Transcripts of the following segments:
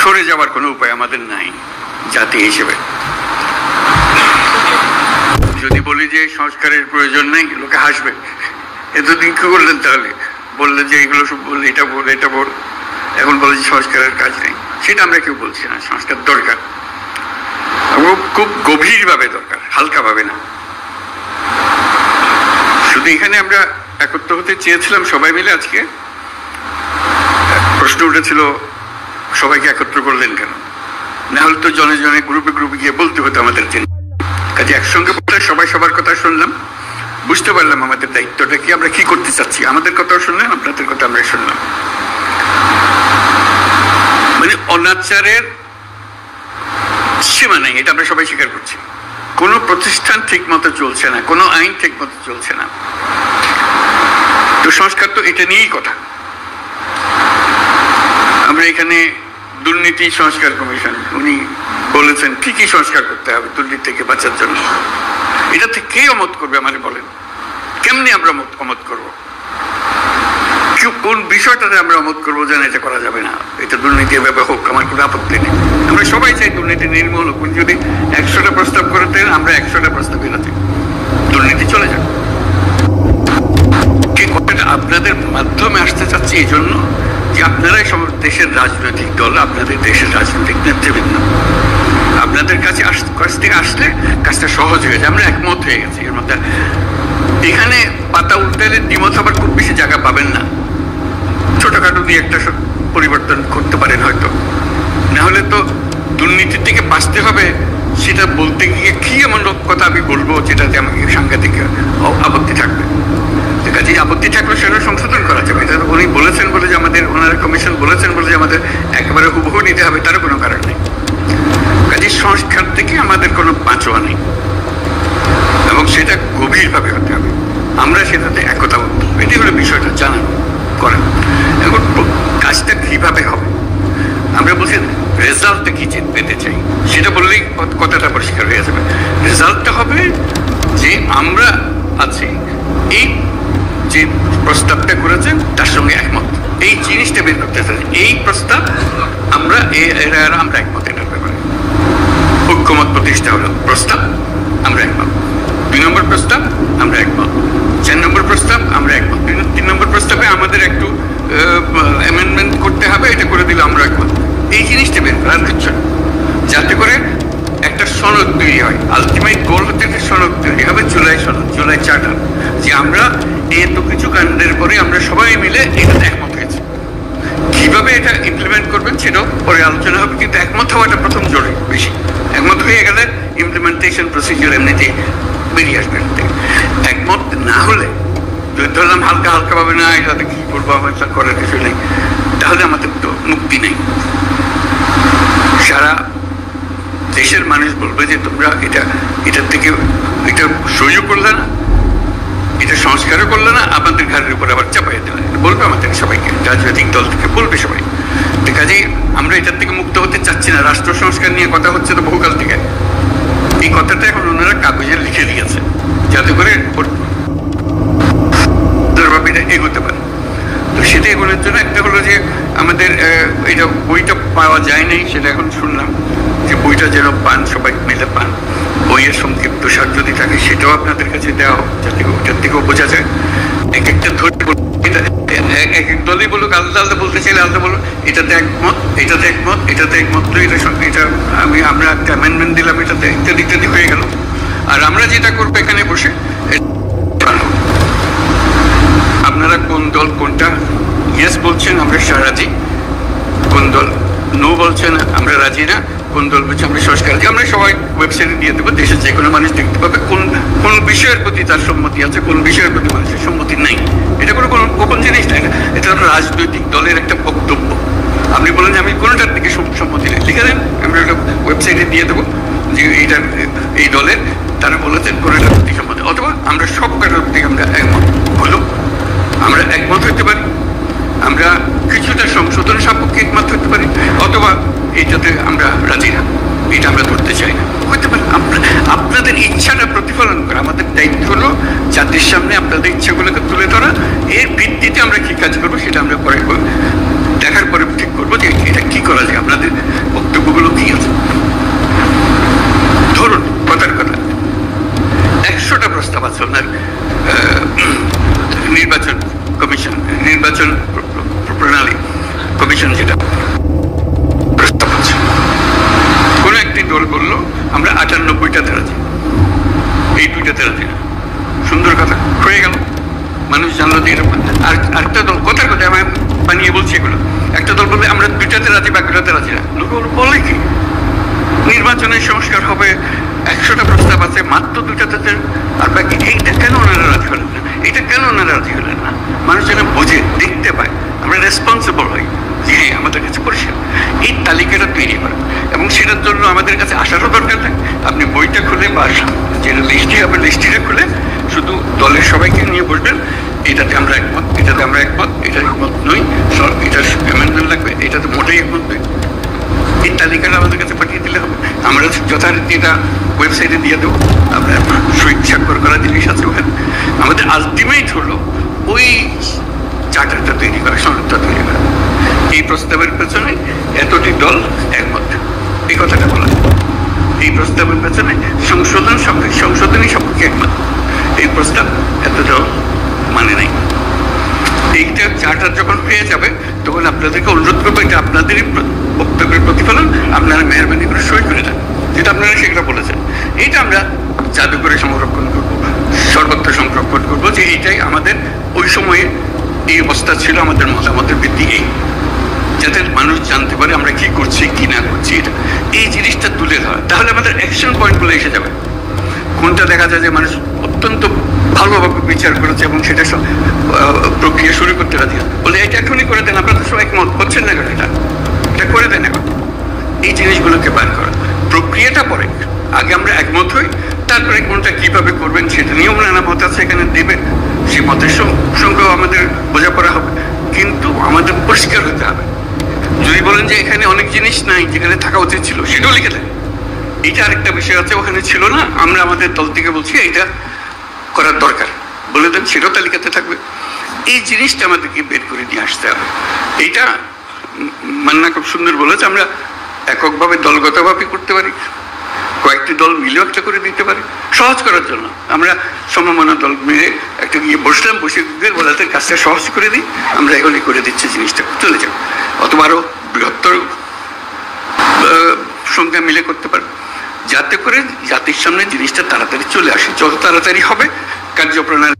সরে যাওয়ার কোনো উপায় আমাদের নাই জাতি হিসেবে। যদি বলি যে সংস্কারের প্রয়োজন নেই, লোকে হাসবে, এতদিন কি করলেন তাহলে? বললে যে এগুলো সব বললে, এটা বল এটা বল, এখন বলে যে সংস্কারের কাজ নেই। সেটা আমরা কেউ বলছি না, সংস্কার দরকার, খুব গভীরভাবে দরকার, হালকাভাবে না। শুধু এখানে আমরা একত্র হতে চেয়েছিলাম সবাই মিলে। আজকে প্রশ্ন উঠেছিল সবাইকে একত্র করলেন কেন? না হলে তো জনে জনে গ্রুপে গ্রুপে গিয়ে বলতে হতো আমাদের জন্য। কাজে একসঙ্গে বলতে সবাই সবার কথা শুনলাম, বুঝতে পারলাম আমাদের দায়িত্বটা কি, আমরা কি করতে চাচ্ছি। আমাদের কথাও শুনলেন, আপনাদের কথা আমরা শুনলাম। মানে অনাচারের সীমা নেই, এটা আমরা সবাই স্বীকার করছি। কোনো প্রতিষ্ঠান ঠিক মতো চলছে না, কোনো আইন ঠিক মতো চলছে না। তো সংস্কার তো এটা নিয়েই কথা। আমরা এখানে দুর্নীতি সংস্কার কমিশন, উনি বলেছেন কি কি সংস্কার করতে হবে দুর্নীতি থেকে বাঁচার জন্য। এটা থেকে কে অমত করবে আমাদের বলেন? কেমনি আমরা অমত করবো? কোন বিষয়টাতে আমরা অমত করবো যেন এটা করা যাবে না, এটা দুর্নীতি এভাবে হোক, আমার কোনো আপত্তি নেই। আমরা সবাই চাই দুর্নীতি নির্মূল হোক। যদি 100টা প্রস্তাব করতে, আমরা 100টা প্রস্তাব এলাতে দুর্নীতি চলে যাবে। আপনাদের মাধ্যমে আসতে চাচ্ছি এই জন্য যে আপনারাই সব দেশের রাজনৈতিক দল, আপনাদের দেশের রাজনৈতিক নেতৃবৃন্দ, আপনাদের কাছ থেকে আসলে কাজটা সহজ হয়ে যায়। আমরা একমত হয়ে গেছি এর মধ্যে। এখানে পাতা উল্টালে দ্বিমত আবার খুব বেশি জায়গা পাবেন না। ছোটখাটো দিয়ে একটা পরিবর্তন করতে পারেন হয়তো, না হলে তো দুর্নীতির থেকে বাঁচতে হবে। সেটা বলতে গিয়ে কি এমন কথা আমি বলবো যেটাতে আমাকে সাংঘাতিক আপত্তি থাকবে। কাজে আপত্তি থাকলে সেটা সংশোধন করা যাবে। এটা উনি বলেছেন বলে যে আমাদের, ওনারা কমিশন বলেছেন বলে যে আমাদের একেবারে হুবহু নিতে হবে, তারও কোনো কারণ নেই। কাজে সংস্কার থেকে আমাদের কোনো বাঁচোয়া নেই, এবং সেটা গভীরভাবে হতে হবে। আমরা সেটাতে একতাবদ্ধ, এটি হলো বিষয়টা জানা করেন। এখন কাজটা কিভাবে হবে? আমরা বলছি রেজাল্টটা কি পেতে চাই, সেটা বললেই কথাটা পরিষ্কার হয়ে যাবে। রেজাল্টটা হবে যে আমরা আছি, এই যে প্রস্তাবটা করেছেন তার সঙ্গে একমত, এই জিনিসটা বের করতে চাই। এই প্রস্তাব আমরা আমরা একমত, এটার ব্যাপারে ঐক্যমত প্রতিষ্ঠা হলো। প্রস্তাব আমরা একমত, 2 নম্বর প্রস্তাব আমরা একমত, 4 নম্বর প্রস্তাব আমরা একমত, 3 নম্বর প্রস্তাবে আমাদের একটু অ্যামেন্ডমেন্ট করতে হবে, এটা করে দিলে আমরা একমত। এই জিনিসটা বের করার কিছু, যাতে করে একটা সনদ তৈরি হয়। আলটিমেট গোল হচ্ছে একটা সনদ তৈরি হবে, জুলাই সনদ, জুলাই চার্টার, যে আমরা এত কিছু কাণ্ডের পরে আমরা সবাই মিলে এটাতে একমত হয়েছে। কিভাবে এটা ইমপ্লিমেন্ট করবেন সেটাও পরে আলোচনা হবে, কিন্তু একমত হওয়াটা প্রথম জরুরি বেশি। একমত হয়ে গেলে ইমপ্লিমেন্টেশন প্রসিডিউর এমনিতে বেরিয়ে আসবে। একমত না হলে, যদি ধরলাম হালকা হালকা ভাবে না এটাতে কি করবো, আমার করার কিছু নেই, তাহলে আমাদের তো মুক্তি নেই। সারা দেশের মানুষ বলবে যে তোমরা এটার থেকে এটা সহ্য করলে না, এটা সংস্কারও করলে না, আমাদের ঘরের উপর আবার চাপাই দিলে, বলবে আমাদের সবাইকে, রাজনৈতিক দল থেকে বলবে সবাই। কাজেই আমরা এটার থেকে মুক্ত হতে চাচ্ছি না। রাষ্ট্র সংস্কার নিয়ে কথা হচ্ছে তো বহুকাল থেকে। এই কথাটা এখন ওনারা কাগজে লিখে দিয়েছে, যাতে করে এগোতে পারে। তো সেটা এগুলোর জন্য একটা হলো যে আমাদের এটা বইটা পাওয়া যায় নাই, সেটা এখন শুনলাম যে বইটা যেন পান, সবাই মিলে পান। বইয়ের সংক্ষিপ্ত সার যদি থাকে সেটাও আপনাদের কাছে দেওয়া হোক, যাতে ওটার থেকেও বোঝা যায়। এক একটা ধরে এক এক দলই বলুক, আলাদা আলাদা বলতে চাইলে আলাদা বলুক, এটাতে একমত, এটাতে একমত, এটাতে একমত, তো এটা আমরা একটা অ্যামেন্ডমেন্ট দিলাম, এটাতে ইত্যাদি ইত্যাদি হয়ে গেল। আর আমরা যেটা করবো এখানে বসে, আপনারা কোন দল কোনটা ইয়েস বলছেন আমরা রাজি, কোন দল নো বলছেন আমরা রাজি না, কোন দল বলছে আমরা সংস্কার রাজি, আমরা সবাই ওয়েবসাইটে দিয়ে দেবো। দেশের যে কোনো মানুষ দেখতে পাবে কোন বিষয়ের প্রতি তার সম্মতি আছে, কোন বিষয়ের প্রতি মানুষের সম্মতি নাই। এটা কোনো গোপন জিনিস না, এটা রাজনৈতিক দলের একটা বক্তব্য। আপনি বলেন আমি কোনোটার দিকে সম্মতি নেই, লিখে দেন, আমরা একটা ওয়েবসাইটে দিয়ে দেবো যে এইটার এই দলের তারা বলেছেন কোনোটার প্রতি সম্মতি, অথবা আমরা সব কাটার প্রতি আমরা একমত হলো, আমরা একমত হতে পারি। আমরা কিছুটা সংশোধন সাপেক্ষে একমত হতে পারি, অথবা এইটাতে আমরা রাজি না, এটা আমরা করতে চাই না, হতে পারে। আপনাদের ইচ্ছাটা প্রতিফলন করা আমাদের দায়িত্ব হলো, জাতির সামনে আপনাদের ইচ্ছাগুলোকে তুলে ধরা। এর ভিত্তিতে আমরা কি কাজ করবো সেটা আমরা পরে দেখার পরে ঠিক করবো যে এটা কি করা যায়। আপনাদের কমিশন যেটা প্রস্তাব হচ্ছে, কোন একটি দল বললো আমরা 98টাতে রাজি, এই 2টাতে রাজি না। সুন্দর কথা হয়ে গেল, মানুষ জানলো যে এরকম। আর আরেকটা দল কথার কথা আমি বানিয়ে বলছি এগুলো, একটা দল বলবে আমরা 2টাতে রাজি, বাকিটাতে রাজি না। লোক বলে কি নির্বাচনের সংস্কার হবে, 100টা প্রস্তাব আছে, মাত্র 2টাতে আর বাকি। এইটা কেন ওনারা রাজি হলেন না? এটা কেন ওনারা রাজি হলেন না? মানুষ যেন বোঝে, দেখতে পায়, আমরা রেসপন্সিবল হই যে হ্যাঁ আমাদের কাছে পরিষ্কার। এই তালিকাটা তৈরি করেন এবং সেটার জন্য আমাদের কাছে আসারও দরকার নেই। আপনি বইটা খুলে বা যেটা লিস্টে হবে লিস্টিটা খুলে শুধু দলের সবাইকে নিয়ে বসবেন, এটাতে আমরা একমত, এটাতে আমরা একমত, এটা একমত নই, এটা অ্যামেন্ডমেন্ট লাগবে, এটাতে মোটেই একমত নই। এই তালিকাটা আমাদের কাছে পাঠিয়ে দিলে হবে, আমরা যথারীতি এটা ওয়েবসাইটে দিয়ে দেবো। আপনার স্বাক্ষর করা জিনিস আছে ওখানে। আমাদের আলটিমেট হলো ওই চার্টারটা তৈরি করা, সনদটা তৈরি করা। এই প্রস্তাবের পেছনে এতটি দল একমত, এই কথাটা বলা। এই প্রস্তাবের পেছনে সংশোধনী সপক্ষে একমত, এই প্রস্তাব এত দল মানে নাই। এইটা চার্টার যখন পেয়ে যাবে তখন আপনাদেরকে অনুরোধ করবো, এটা আপনাদেরই বক্তব্যের প্রতিফলন, আপনারা মেহরবানি করে সই করে দেন, যেটা আপনারা সেটা বলেছেন। এইটা আমরা জাদুঘরে সংরক্ষণ করবো, সর্বত্র সংরক্ষণ করবো, যে এইটাই আমাদের ওই সময়ে এই অবস্থা ছিল, আমাদের মতামতের ভিত্তি এই, যাতে মানুষ জানতে পারে আমরা কি করছি কি না করছি। এটা এই জিনিসটা তুলে ধরা, তাহলে আমাদের অ্যাকশন পয়েন্টগুলো এসে যাবে। কোনটা দেখা যায় যে মানুষ অত্যন্ত ভালোভাবে বিচার করেছে এবং সেটা প্রক্রিয়া শুরু করতে রাজি বলে এটা এখনই করে দেন, আপনারা তো সবাই একমত হচ্ছেন না কেন, এটা করে দেন এখন। এই জিনিসগুলোকে বার করা, প্রক্রিয়াটা পরে, আগে আমরা একমত হই, তারপরে কোনটা কিভাবে করবেন সেটা নিয়ম নানা মত আছে এখানে দেবেন, সেই মতের সঙ্গেও আমাদের বোঝাপড়া হবে, কিন্তু আমাদের পরিষ্কার হতে হবে। যদি বলেন যে এখানে অনেক জিনিস নাই যেখানে থাকা উচিত ছিল, সেটাও লিখে দেন। এইটা আরেকটা বিষয় আছে, ওখানে ছিল না, আমরা আমাদের দল থেকে বলছি এইটা করার দরকার, বলে দেন, সেটাও তালিকাতে থাকবে। এই জিনিসটা আমাদেরকে বের করে নিয়ে আসতে হবে। এইটা মান্না খুব সুন্দর বলেছে, আমরা এককভাবে দলগতভাবে করতে পারি, কয়েকটি দল মিলেও একটা করে দিতে পারি, সহজ করার জন্য। আমরা সমমনা দল মিলে একটা গিয়ে বসলাম, বসে বলাতে কাজটা সহজ করে দিই, আমরা এখনই করে দিচ্ছি, জিনিসটা চলে যাবে। অথবা আরো বৃহত্তর সংখ্যা মিলে করতে পারবে, যাতে করে জাতির সামনে জিনিসটা তাড়াতাড়ি চলে আসে। যত তাড়াতাড়ি হবে কার্যপ্রণালী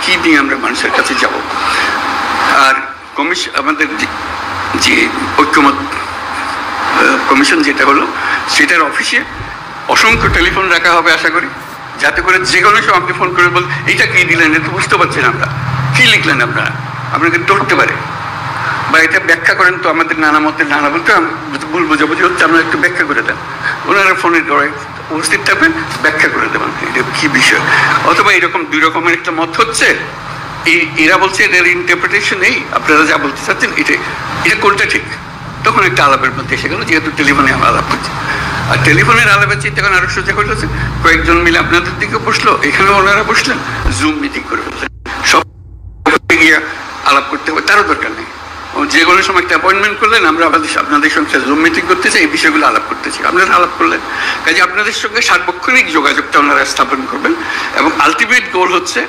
কি নিয়ে আমরা মানুষের কাছে যাব। আর কমিশন, আমাদের যে ঐক্যমত কমিশন যেটা হলো, সেটার অফিসে অসংখ্য টেলিফোন রাখা হবে আশা করি, যাতে করে যে কোনো সময় আপনি ফোন করে বল এইটা কি দিলেন, এটা বুঝতে পারছেন আমরা, কি লিখলেন আপনারা, আপনাকে ধরতে পারে, বা এটা ব্যাখ্যা করেন তো, আমাদের নানা মতের নানা বলতে ভুল বোঝাবুঝি হচ্ছে, আমরা একটু ব্যাখ্যা করে দেন। ওনারা ফোনে উপস্থিত থাকবেন, ব্যাখ্যা করে দেবেন এটা কি বিষয়। অথবা এরকম 2 রকমের একটা মত হচ্ছে, এরা বলছে এদের ইন্টারপ্রিটেশন এই, আপনারা যা বলতে চাচ্ছেন এটা কোনটা ঠিক, তখন একটা আলাপের মধ্যে এসে গেল, যেহেতু টেলিফোনে আলাপ হচ্ছে। আর টেলিফোনের আলাপের চিন্তা তখন আরো সোজা হয়ে যাচ্ছে, কয়েকজন মিলে আপনাদের দিকে বসলো, এখানেও ওনারা বসলেন, জুম মিটিং করে ফেললেন, সব গিয়ে আলাপ করতে হবে, তারও দরকার নেই। যে কোনো সময় একটা অ্যাপয়েন্টমেন্ট করলেন, আমরা আপনাদের সঙ্গে জুম মিটিং করতে চাই, এই বিষয়গুলো আলাপ করতে চাই, আপনারা আলাপ করলেন। কাজে আপনাদের সঙ্গে সার্বক্ষণিক যোগাযোগটা ওনারা স্থাপন করবেন এবং আলটিমেট গোল হচ্ছে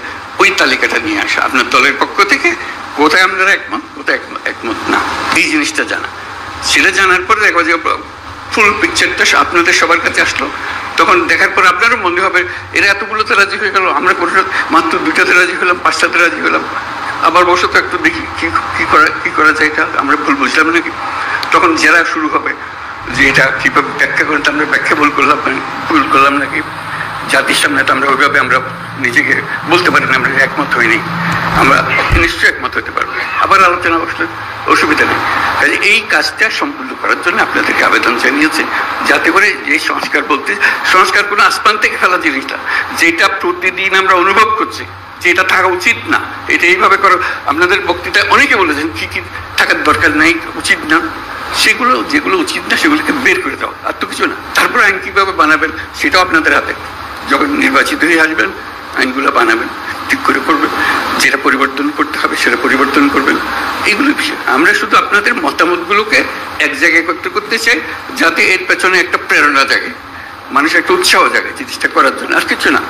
ওই তালিকাটা নিয়ে আসা আপনার দলের পক্ষ থেকে, কোথায় আপনারা একমত, কোথায় একমত না, এই জিনিসটা জানা। সেটা জানার পরে দেখো যে ফুল পিকচারটা আপনাদের সবার কাছে আসলো, তখন দেখার পর আপনারও মনে হবে এরা এতগুলোতে রাজি হয়ে গেল, আমরা মাত্র 2টাতে রাজি হলাম, 5টাতে রাজি হলাম, আবার বসে তো একটু দেখি কি করা যায়, এটা আমরা ভুল বুঝলাম নাকি। তখন যারা শুরু হবে যে এটা কিভাবে ব্যাখ্যা করেন, আমরা ব্যাখ্যা ভুল করলাম নাকি, জাতির সামনে তো আমরা ওইভাবে আমরা নিজেকে বলতে পারি না আমরা একমত হইনি, আমরা নিশ্চয়ই একমত হতে পারবো, আবার আলোচনা বসলে অসুবিধা নেই। কাজে এই কাজটা সম্পূর্ণ করার জন্য আপনাদেরকে আবেদন জানিয়েছে, যাতে করে এই সংস্কার কোনো আসমান থেকে ফেলা জিনিসটা, যেটা প্রতিদিন আমরা অনুভব করছি যে এটা থাকা উচিত না, এটা এইভাবে করো। আপনাদের বক্তৃতায় অনেকে বলেছেন কি কি থাকার দরকার নাই, উচিত না, সেগুলো যেগুলো উচিত না সেগুলোকে বের করে দাও, আর তো কিছু না। তারপর আইন কিভাবে বানাবেন সেটাও আপনাদের হাতে, যখন নির্বাচিত হয়ে আসবেন আইনগুলো বানাবেন, ঠিক করে করবেন, যেটা পরিবর্তন করতে হবে সেটা পরিবর্তন করবেন, এইগুলো বিষয়। আমরা শুধু আপনাদের মতামতগুলোকে এক জায়গায় করতে চাই, যাতে এর পেছনে একটা প্রেরণা জাগে, মানুষের একটা উৎসাহ জাগে জিনিসটা করার জন্য, আর কিছু না।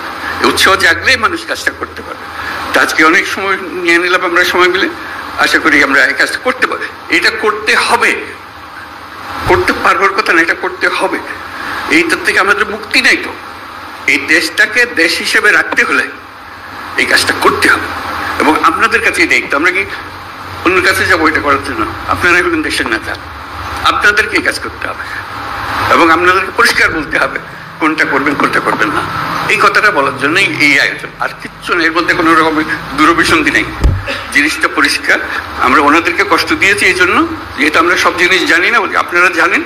উৎসাহ জাগলেই মানুষ কাজটা করতে পারবে। তো আজকে অনেক সময় নিয়ে নিলাম আমরা সময় মিলে, আশা করি আমরা এই কাজটা করতে পারি। এটা করতে হবে, করতে পারবার কথা না, এটা করতে হবে। এইটার থেকে আমাদের মুক্তি নাই। তো এই দেশটাকে দেশ হিসেবে রাখতে হলে এই কাজটা করতে হবে, এবং আপনাদের কাছে দায়িত্ব। আমরা কি অন্যের কাছে যাবো এটা করার জন্য? আপনারা এখন দেশের নেতা, আপনাদেরকে এই কাজ করতে হবে, এবং আপনাদেরকে পরিষ্কার বলতে হবে কোনটা করবেন কোনটা করবেন না। এই কথাটা বলার জন্যই এই আয়োজন, আর কিচ্ছু নেই, এর মধ্যে কোনো রকমের দূরভিসন্ধি নেই। জিনিসটা পরিষ্কার। আমরা ওনাদেরকে কষ্ট দিয়েছি এই জন্য, যেহেতু আমরা সব জিনিস জানি না, আপনারা জানেন।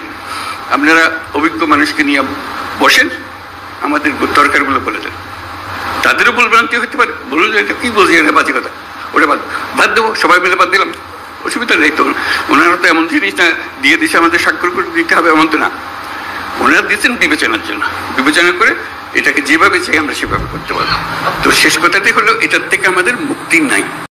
আপনারা অভিজ্ঞ মানুষকে নিয়ে বসেন, আমাদের দরকারগুলো বলে দেন। তাদেরও ভুলভ্রান্তি হতে পারে, বলুন যে এটা কি বলছি, এটা বাজে কথা, ওটা বাদ দেবো, সবাই মিলে বাদ দিলাম, অসুবিধা নেই তো। ওনারা তো এমন জিনিস না দিয়ে দিচ্ছে আমাদের স্বাক্ষর করে দিতে হবে এমন তো না। ওনারা দিচ্ছেন বিবেচনার জন্য, বিবেচনা করে এটাকে যেভাবে চাই আমরা সেভাবে করতে পারবো। তো শেষ কথাটি হলো, এটার থেকে আমাদের মুক্তি নাই।